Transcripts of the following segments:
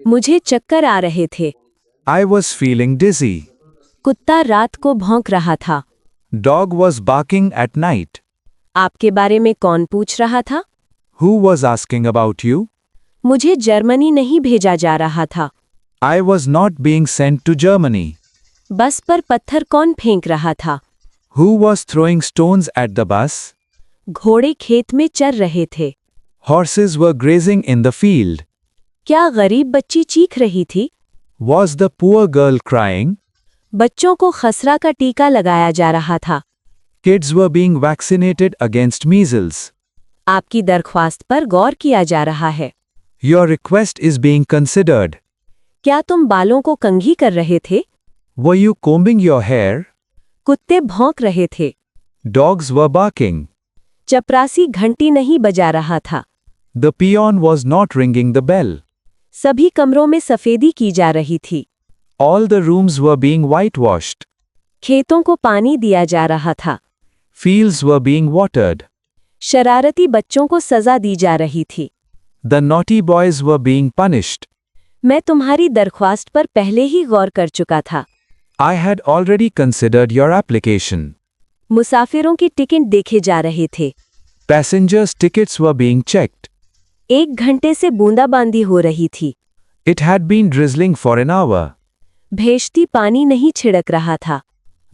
मुझे चक्कर आ रहे थे। I was feeling dizzy. कुत्ता रात को भौंक रहा था। Dog was barking at night. आपके बारे में कौन पूछ रहा था? Who was asking about you? मुझे जर्मनी नहीं भेजा जा रहा था। I was not being sent to Germany. बस पर पत्थर कौन फेंक रहा था? Who was throwing stones at the bus? घोड़े खेत में चर रहे थे। Horses were grazing in the field. क्या गरीब बच्ची चीख रही थी? Was the poor girl crying? बच्चों को खसरा का टीका लगाया जा रहा था। Kids were being vaccinated against measles. आपकी दरख्वास्त पर गौर किया जा रहा है। Your request is being considered. क्या तुम बालों को कंघी कर रहे थे? Were you combing your hair? कुत्ते भौंक रहे थे। Dogs were barking. चपरासी घंटी नहीं बजा रहा था। The peon was not ringing the bell. सभी कमरों में सफेदी की जा रही थी। All the rooms were being whitewashed. खेतों को पानी दिया जा रहा था। Fields were being watered. शरारती बच्चों को सजा दी जा रही थी। The naughty boys were being punished. मैं तुम्हारी दरख्वास्त पर पहले ही गौर कर चुका था। I had already considered your application. मुसाफिरों की टिकट देखे जा रहे थे। Passengers' tickets were being checked. 1 घंटे से बूंदाबांदी हो रही थी। It had been drizzling for an hour. भेजती पानी नहीं छिड़क रहा था।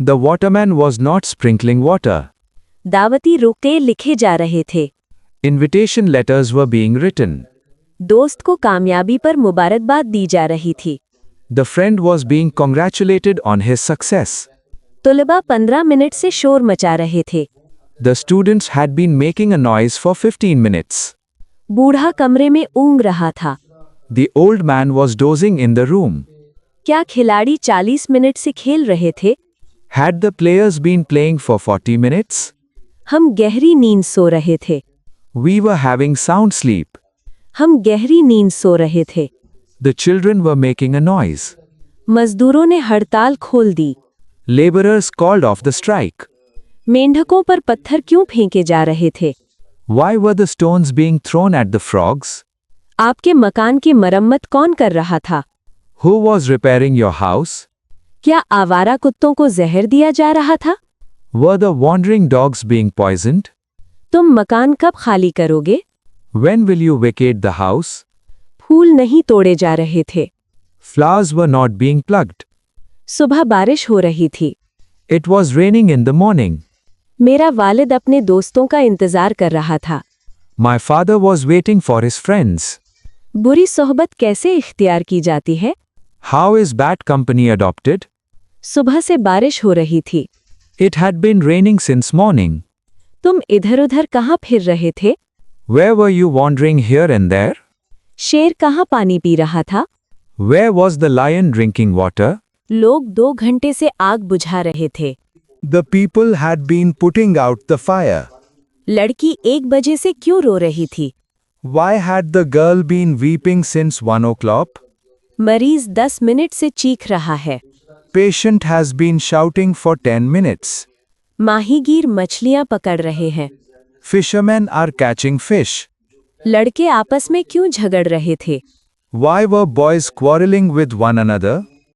The waterman was not sprinkling water. दावती रुकते लिखे जा रहे थे। Invitation letters were being written. दोस्त को कामयाबी पर मुबारकबाद दी जा रही थी। The friend was being congratulated on his success. तुलबा 15 minute से शोर मचा रहे थे। The students had been making a noise for 15 minutes. बूढ़ा कमरे में ऊँग रहा था। The old man was dozing in the room. क्या खिलाड़ी 40 मिनट से खेल रहे थे? Had the players been playing for 40 minutes? हम गहरी नींद सो रहे थे। We were having sound sleep. हम गहरी नींद सो रहे थे। The children were making a noise. मजदूरों ने हड़ताल खोल दी। Laborers called off the strike. मेंढकों पर पत्थर क्यों फेंके जा रहे थे? Why were the stones being thrown at the frogs? आपके मकान की मरम्मत कौन कर रहा था? Who was repairing your house? क्या आवारा कुत्तों को जहर दिया जा रहा था? Were the wandering dogs being poisoned? तुम मकान कब खाली करोगे? When will you vacate the house? फूल नहीं तोड़े जा रहे थे। Flowers were not being plucked. सुबह बारिश हो रही थी। It was raining in the morning. मेरा वालिद अपने दोस्तों का इंतजार कर रहा था। My father was waiting for his friends. बुरी सोहबत कैसे इख्तियार की जाती है? How is bad company adopted? सुबह से बारिश हो रही थी। It had been raining since morning. तुम इधर-उधर कहाँ फिर रहे थे? Where were you wandering here and there? शेर कहाँ पानी पी रहा था? Where was the lion drinking water? लोग 2 घंटे से आग बुझा रहे थे। The people had been putting out the fire. लड़की 1 बजे से क्यों रो रही थी? Why had the girl been weeping since 1 o'clock? मरीज 10 मिनट से चीख रहा है। Patient has been shouting for 10 minutes. माहीगीर मछलियां पकड़ रहे हैं। Fishermen are catching fish. लड़के आपस में क्यों झगड़ रहे थे? Why were boys quarreling with one another?